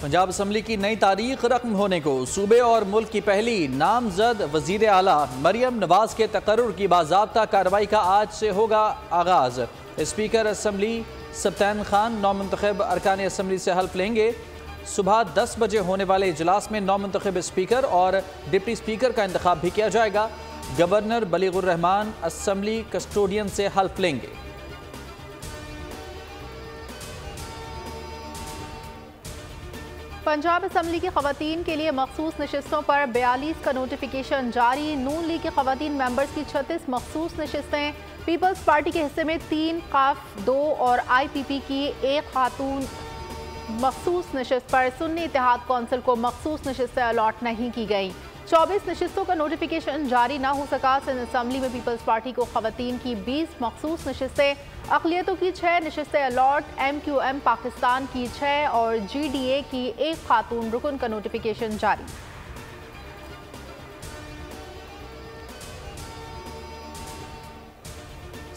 Punjab assembly की नई तारीख रकम होने को सूबे और मुल्क की पहली नामजद वजीर आला मरियम नवाज के तकर्रुर की बाज़ाब्ता कार्रवाई का आज से होगा आगाज। स्पीकर असम्बली सब्तैन खान नौमुंतखब अरकान असम्बली से हल्फ लेंगे। सुबह 10 बजे होने वाले इजलास में नौमुंतखब स्पीकर और डिप्टी स्पीकर का इंतखाब भी किया जाएगा। Governor Baligur Rahman assembly custodian से हल्फ लेंगे। पंजाब असम्बली की खवातीन के लिए मखसूस नशिस्तों पर 42 का नोटिफिकेशन जारी। नून लीग के खवातीन मेंबर्स की 36 मखसूस नशिस्तें, पीपल्स पार्टी के हिस्से में 3, काफ 2 और IPP की 1 खातून मखसूस नशिस्त पर सुन्नी इत्तेहाद कौंसिल को मखसूस नशिस्तें अलॉट नहीं की गई। 24 नशिस्तों का नोटिफिकेशन जारी ना हो सका। सिंध असम्बली में पीपल्स पार्टी को खवातीन की 20 मखसूस नशिस्तें, अक़लियतों की 6 नशिस्तें अलॉट, MQM पाकिस्तान की 6 और GDA की 1 खातून रुकन का नोटिफिकेशन जारी।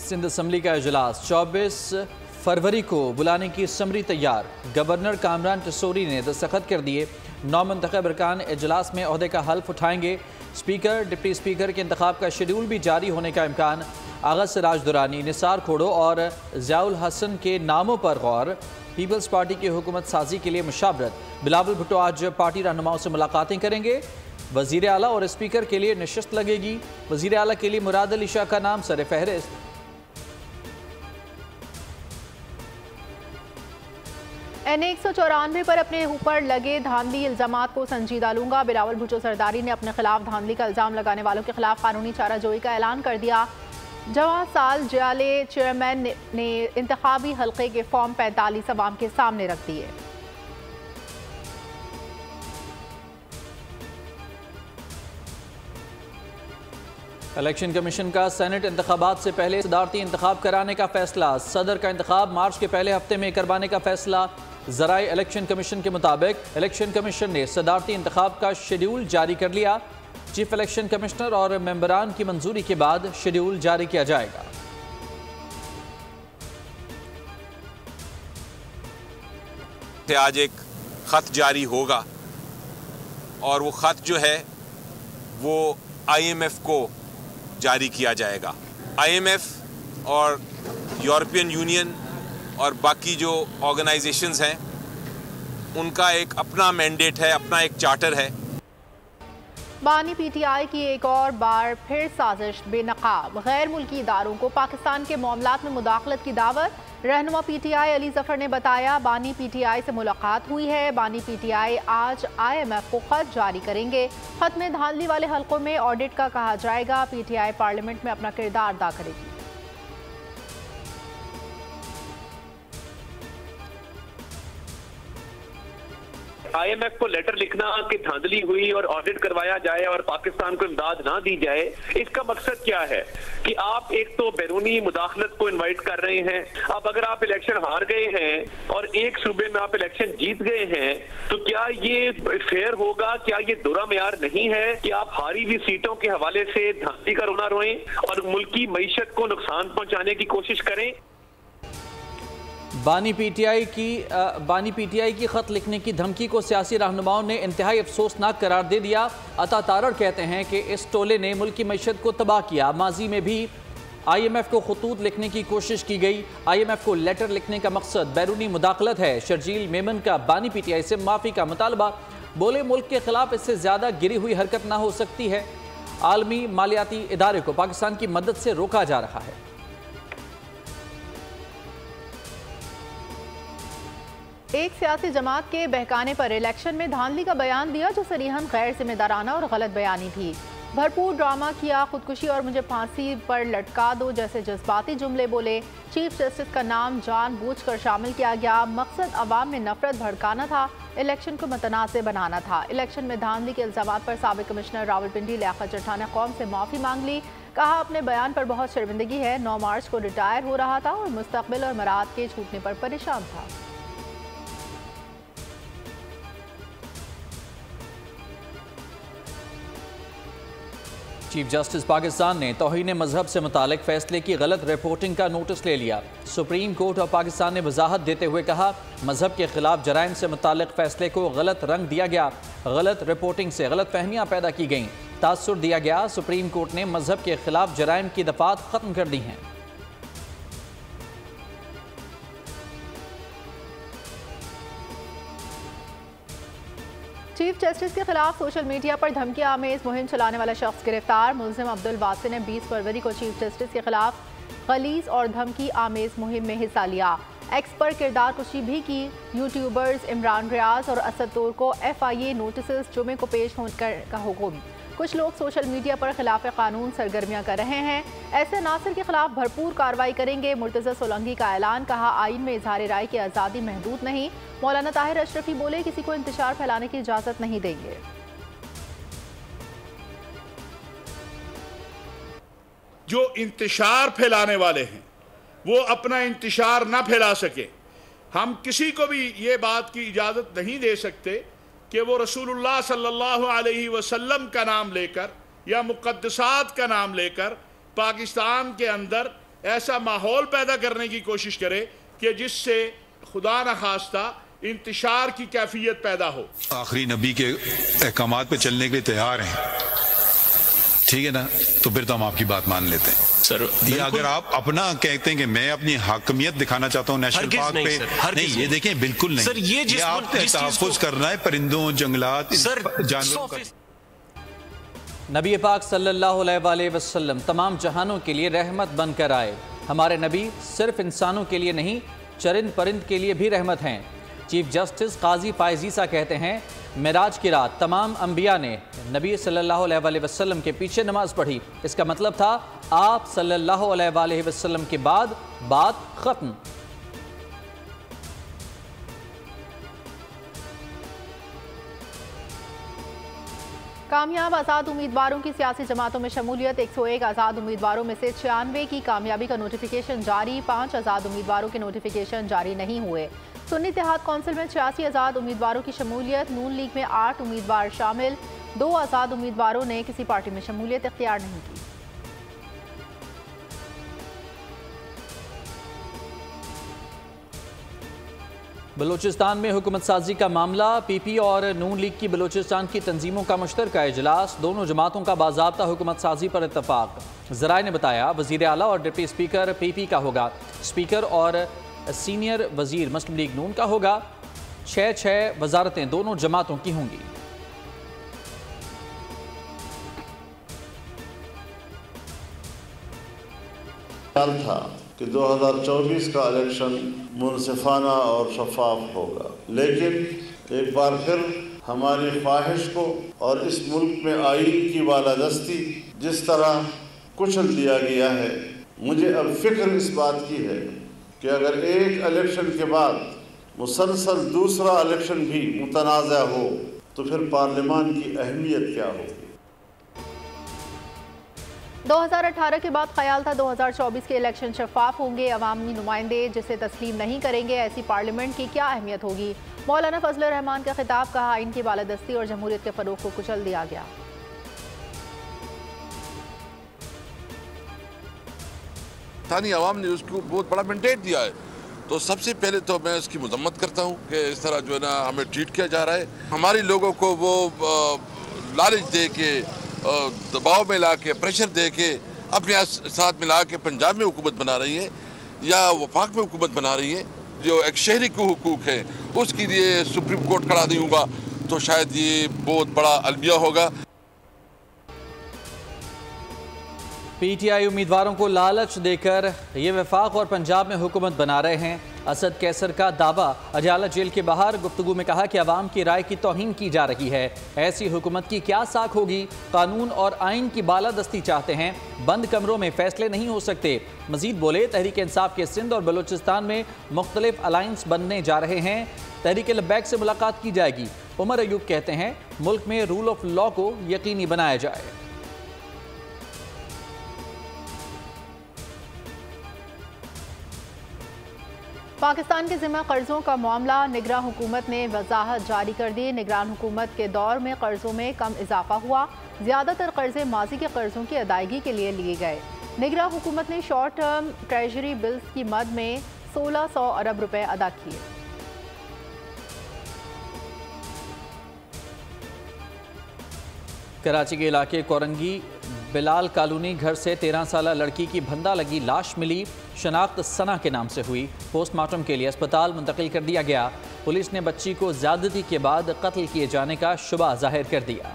सिंध असम्बली का इजलास 24 फरवरी को बुलाने की समरी तैयार। गवर्नर कामरान टसोरी ने दस्तखत कर दिए। नौमुंतखब अरकान इजलास में ओहदे का हल्फ उठाएंगे। स्पीकर डिप्टी स्पीकर के इंतखाब का शेड्यूल भी जारी होने का इम्कान। आगा सिराज दुरानी, निसार खोड़ो और ज़ियाउल हसन के नामों पर गौर। पीपल्स पार्टी की हुकूमत साजी के लिए मुशावरत। बिलावल भुट्टो आज पार्टी रहनुमाओं से मुलाकातें करेंगे। वज़ीर आला और स्पीकर के लिए नशिस्त लगेगी। वज़ीर आला के लिए मुराद अली शाह का नाम सर फहरिस्त। NA 194 पर अपने ऊपर लगे धांधली इल्जामात को संजीदा लूंगा। बिलावल भुट्टो सरदारी ने अपने खिलाफ धांधली का इल्जाम लगाने वालों के खिलाफ कानूनी चाराजोई का ऐलान कर दिया। जवां साल जियाले चेयरमैन ने इंतखाबी हल्के के फॉर्म 45 अवाम के सामने रख दिए। इलेक्शन कमीशन का सेनेट इंतखाबात से पहले सदारती इंतखाब कराने का फैसला। सदर का इंतखाब मार्च के पहले हफ्ते में करवाने का फैसला। ज़राए इलेक्शन कमीशन के मुताबिक इलेक्शन कमीशन ने सदारती इंतखाब का शेड्यूल जारी कर लिया। चीफ इलेक्शन कमिश्नर और मेंबरान की मंजूरी के बाद शेड्यूल जारी किया जाएगा। आज एक खत जारी होगा और वो खत जो है वो IMF को जारी किया जाएगा। IMF और यूरोपियन यूनियन और बाकी जो ऑर्गेनाइजेशंस हैं उनका एक अपना मैंडेट है, अपना एक चार्टर है। बानी PTI की एक और बार फिर साजिश बेनकाब। गैर मुल्की इदारों को पाकिस्तान के मामलात में मुदाखलत की दावत। रहनुमा PTI अली जफर ने बताया बानी PTI से मुलाकात हुई है। बानी PTI आज IMF को खत जारी करेंगे। खत में धांधली वाले हल्कों में ऑडिट का कहा जाएगा। PTI पार्लियामेंट में अपना किरदार अदा करेगी। IMF को लेटर लिखना कि धांधली हुई और ऑडिट करवाया जाए और पाकिस्तान को इमदाद ना दी जाए, इसका मकसद क्या है कि आप एक तो बैरूनी मुदाखलत को इनवाइट कर रहे हैं। अब अगर आप इलेक्शन हार गए हैं और एक सूबे में आप इलेक्शन जीत गए हैं तो क्या ये फेयर होगा? क्या ये दुरा मेयार नहीं है कि आप हारी हुई सीटों के हवाले से धांधली का रोना रोएं और मुल्की मईशत को नुकसान पहुंचाने की कोशिश करें? बानी पीटीआई की खत लिखने की धमकी को सियासी रहनुमाओं ने इंतहाई अफसोसनाक करार दे दिया। अता तारड़ कहते हैं कि इस टोले ने मुल्की मईशत को तबाह किया। माजी में भी IMF को खतूत लिखने की कोशिश की गई। IMF को लेटर लिखने का मकसद बैरूनी मुदाखलत है। शर्जील मेमन का बानी PTI से माफ़ी का मुतालबा। बोले मुल्क के खिलाफ इससे ज़्यादा गिरी हुई हरकत ना हो सकती है। आलमी मालियाती इदारे को पाकिस्तान की मदद से रोका जा रहा है। एक सियासी जमात के बहकाने पर इलेक्शन में धांधली का बयान दिया जो सरीहन गैर जिम्मेदाराना और गलत बयानी थी। भरपूर ड्रामा किया, खुदकुशी और मुझे फांसी पर लटका दो जैसे जज्बाती जुमले बोले। चीफ जस्टिस का नाम जानबूझकर शामिल किया गया। मकसद अवाम में नफरत भड़काना था, इलेक्शन को मुतनाज़ बनाना था। इलेक्शन में धांधली के इल्जामात पर साबिक कमिश्नर रावलपिंडी लियाकत चट्टा ने कौम से माफ़ी मांग ली। कहा अपने बयान पर बहुत शर्मिंदगी है। 9 मार्च को रिटायर हो रहा था और मुस्तकबिल और मराद के छूटने पर परेशान था। चीफ जस्टिस पाकिस्तान ने तौहीन मजहब से मुतालिक फैसले की गलत रिपोर्टिंग का नोटिस ले लिया। सुप्रीम कोर्ट ऑफ पाकिस्तान ने वजाहत देते हुए कहा, मजहब के खिलाफ जराइम से मुतालिक फैसले को गलत रंग दिया गया, गलत रिपोर्टिंग से गलत फहमियाँ पैदा की गईं, तासुर दिया गया। सुप्रीम कोर्ट ने मजहब के खिलाफ जराइम की दफात खत्म कर दी हैं। चीफ जस्टिस के खिलाफ सोशल मीडिया पर धमकी आमेज मुहिम चलाने वाला शख्स गिरफ्तार। मुल्जिम अब्दुल वासी ने 20 फरवरी को चीफ जस्टिस के खिलाफ गलीज और धमकी आमेज मुहिम में हिस्सा लिया। एक्स पर किरदार कुशी भी की। यूट्यूबर्स इमरान रियाज और असद तूर को FIA नोटिस जुमे को पेश होने का हुक्म। कुछ लोग सोशल मीडिया पर खिलाफ कानून सरगर्मियां कर रहे हैं, ऐसे नासिर के खिलाफ भरपूर कार्रवाई करेंगे। मुर्तज़ा सोलंकी का ऐलान, कहा आइन में इजहार राय की आज़ादी महदूद नहीं। मौलाना ताहिर अशरफी बोले, किसी को इंतशार फैलाने की इजाज़त नहीं देंगे। जो इंतशार फैलाने वाले हैं वो अपना इंतशार ना फैला सके। हम किसी को भी ये बात की इजाज़त नहीं दे सकते कि वो रसूलुल्लाह सल्लल्लाहु अलैहि वसल्लम का नाम लेकर या मुक़द्दसात का नाम लेकर पाकिस्तान के अंदर ऐसा माहौल पैदा करने की कोशिश करे कि जिससे खुदा न खास्ता इंतशार की कैफियत पैदा हो। आखिरी नबी के अहकामात पे चलने के लिए तैयार हैं, ठीक है ना, तो फिर तो हम आपकी बात मान लेते हैं सर। ये अगर आप अपना कहते हैं कि मैं अपनी हाकमियत दिखाना चाहता हूँ नेशनल पार्क पे, नहीं, ये देखें बिल्कुल नहीं सर। ये आप तहफ़्फ़ुज़ करना है परिंदों, जंगलात, जानवरों का। नबी पाक सल्लल्लाहु अलैहि वसल्लम तमाम जहानों के लिए रहमत बनकर आए। हमारे नबी सिर्फ इंसानों के लिए नहीं, चरिंद परिंद के लिए भी रहमत हैं। चीफ जस्टिस काजी फायजीसा कहते हैं, मेराज की रात तमाम अंबिया ने नबी सल्लल्लाहु अलैहि वसल्लम के पीछे नमाज पढ़ी। इसका मतलब था आप सल्लल्लाहु अलैहि वसल्लम के बाद बात खत्म। कामयाब आज़ाद उम्मीदवारों की सियासी जमातों में शमूलियत। 101 आज़ाद उम्मीदवारों में से 96 की कामयाबी का नोटिफिकेशन जारी। 5 आज़ाद उम्मीदवारों के नोटिफिकेशन जारी नहीं हुए। सुन्नी इत्तेहाद कौंसिल में 86 आज़ाद उम्मीदवारों की शमूलियत। नून लीग में 8 उम्मीदवार शामिल। 2 आज़ाद उम्मीदवारों ने किसी पार्टी में शमूलियत इख्तियार नहीं की। बलूचिस्तान में हुकूमत साजी का मामला। PP और नून लीग की बलूचिस्तान की तंजीमों का मुश्तरका इजलास। दोनों जमातों का बाज़ाब्ता हुकूमत साजी पर इत्तफाक। ज़राए ने बताया, वज़ीर आला और डिप्टी स्पीकर PP का होगा। स्पीकर और सीनियर वज़ीर मुस्लिम लीग नून का होगा। 6 वजारतें दोनों जमातों की होंगी। था कि 2024 का इलेक्शन मुनसिफाना और शफाफ होगा, लेकिन एक बार फिर हमारी ख्वाहिश को और इस मुल्क में आईन की बालादस्ती जिस तरह कुचल दिया गया है, मुझे अब फिक्र इस बात की है कि अगर एक इलेक्शन के बाद मुसलसल दूसरा इलेक्शन भी मुतनाज़ा हो तो फिर पार्लियामान की अहमियत क्या होगी। 2018 के बाद ख्याल था 2024 के इलेक्शन शफाफ होंगे। अवामी नुमाइंदे जिसे तस्लीम नहीं करेंगे, ऐसी पार्लियामेंट की क्या अहमियत होगी। मौलाना फजलुर रहमान का खिताब, कहा आइन की बालादस्ती और जमहूरियत के फरोग को कुचल दिया गया। स्थानीय आवाम ने उसको बहुत बड़ा मैंडेट दिया है, तो सबसे पहले तो मैं उसकी मजम्मत करता हूँ कि इस तरह जो है ना हमें ट्रीट किया जा रहा है। हमारे लोगों को वो लालच दे के, दबाव में ला के, प्रेशर दे के अपने साथ मिला के पंजाब में हुकूमत बना रही है या वफाक में हुकूमत बना रही है। जो एक शहरी को हुकूक है उसके लिए सुप्रीम कोर्ट खड़ा नहीं होगा तो शायद ये बहुत बड़ा अलमिया होगा। PTI उम्मीदवारों को लालच देकर ये वफाक और पंजाब में हुकूमत बना रहे हैं। असद कैसर का दावा, अजाला जेल के बाहर गुफ्तगू में कहा कि अवाम की राय की तौहीन की जा रही है। ऐसी हुकूमत की क्या साख होगी। कानून और आइन की बालादस्ती चाहते हैं, बंद कमरों में फैसले नहीं हो सकते। मजीद बोले, तहरीक इंसाफ के सिंध और बलूचिस्तान में मुख्तलिफ अलायंस बनने जा रहे हैं। तहरीक लब्बैक से मुलाकात की जाएगी। उमर अयूब कहते हैं, मुल्क में रूल ऑफ लॉ को यकीनी बनाया जाए। पाकिस्तान के ज़िम्मे कर्ज़ों का मामला, निगरान हुकूमत ने वजाहत जारी कर दी। निगरान हुकूमत के दौर में कर्ज़ों में कम इजाफा हुआ। ज़्यादातर कर्ज़े माजी के कर्ज़ों की अदायगी के लिए लिए गए। निगरान हुकूमत ने शॉर्ट टर्म ट्रेजरी बिल्स की मद में 1600 अरब रुपए अदा किए। कराची के इलाके कोरंगी बिलाल कॉलोनी घर से 13 साला लड़की की भंदा लगी लाश मिली। शनाख्त सना के नाम से हुई। पोस्टमार्टम के लिए अस्पताल मुंतकिल कर दिया गया। पुलिस ने बच्ची को ज्यादती के बाद कत्ल किए जाने का शुबा जाहिर कर दिया।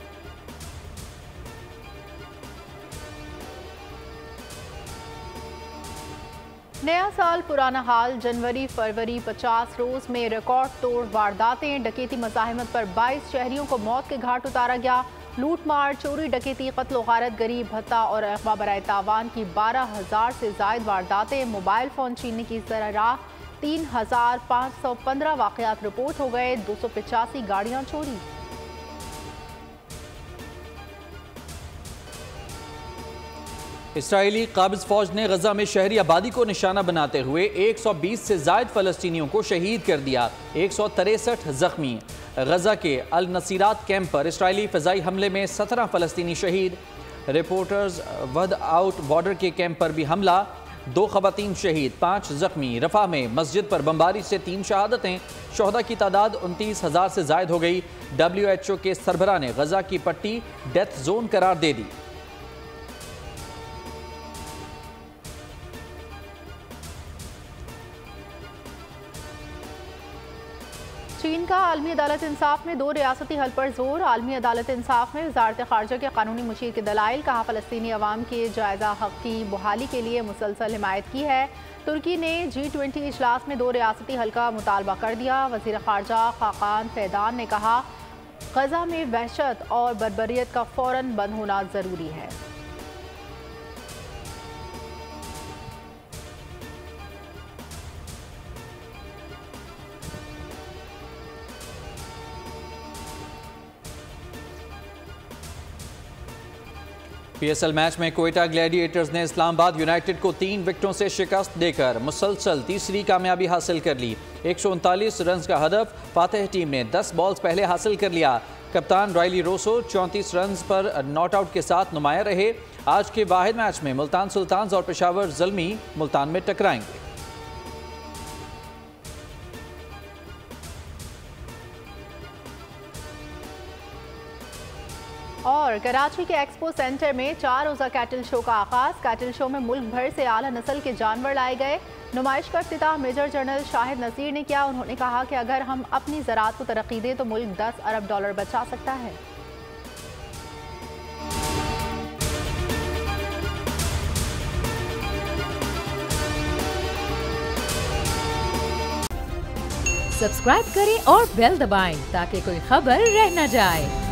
नया साल पुराना हाल, जनवरी फरवरी 50 रोज में रिकॉर्ड तोड़ वारदातें। डकैती मज़ाहिमत पर 22 शहरियों को मौत के घाट उतारा गया। लूट मार, चोरी, डकैती, कत्ल, गारत, गरीब भत्ता और अगवा बराए तावान की 12,000 से जायद वारदातें। मोबाइल फ़ोन छीनने की राह 3,515 वाक़यात रिपोर्ट हो गए। 285 गाड़ियाँ चोरी। इसराइली काबिज फौज ने गजा में शहरी आबादी को निशाना बनाते हुए 120 से जायद फलस्तीनियों को शहीद कर दिया। 163 जख्मी। गजा के अल नसीरात कैंप पर इसराइली फ़िज़ाई हमले में 17 फलस्तीनी शहीद। रिपोर्टर्स वद आउट बॉर्डर के कैंप पर भी हमला, 2 ख़वातीन शहीद, 5 जख्मी। रफ़ा में मस्जिद पर बमबारी से 3 शहादतें। शोहदा की तादाद 29,000 से जायद हो गई। WHO के सरबराह ने गजा की पट्टी डेथ जोन करार दे दी। चीन का आलमी अदालत इंसाफ में 2 रियासती हल पर जोर। आलमी अदालत इंसाफ में वज़ारत ख़ारजा के कानूनी मुशीर के दलाइल। कहा, फ़लस्तीनी अवाम के जायज़ा हक़ की बहाली के लिए मुसलसल हिमायत की है। तुर्की ने G20 इजलास में 2 रियासती हल का मुतालबा कर दिया। वज़ीर ख़ारजा खाकान फैदान ने कहा, गजा में वहशत और बर्बरियत का फ़ौरन बंद होना ज़रूरी है। PSL मैच में कोयटा ग्लैडिएटर्स ने इस्लामाबाद यूनाइटेड को 3 विकेटों से शिकस्त देकर मुसलसल तीसरी कामयाबी हासिल कर ली। 139 रन का हदफ फातेह टीम ने 10 बॉल्स पहले हासिल कर लिया। कप्तान रायली रोसो 34 रन पर नॉट आउट के साथ नुमाया रहे। आज के वाहिद मैच में मुल्तान सुल्तान्स और पेशावर ज़ल्मी मुल्तान में टकराएंगे। और कराची के एक्सपो सेंटर में 4 रोज़ा कैटल शो का आगाज़। कैटल शो में मुल्क भर से आला नस्ल के जानवर लाए गए। नुमाइश का इफ्तिताह मेजर जनरल शाहिद नसीर ने किया। उन्होंने कहा कि अगर हम अपनी ज़राअत को तरक्की दें तो मुल्क 10 अरब डॉलर बचा सकता है। सब्सक्राइब करें और बेल दबाएं ताकि कोई खबर रह न जाए।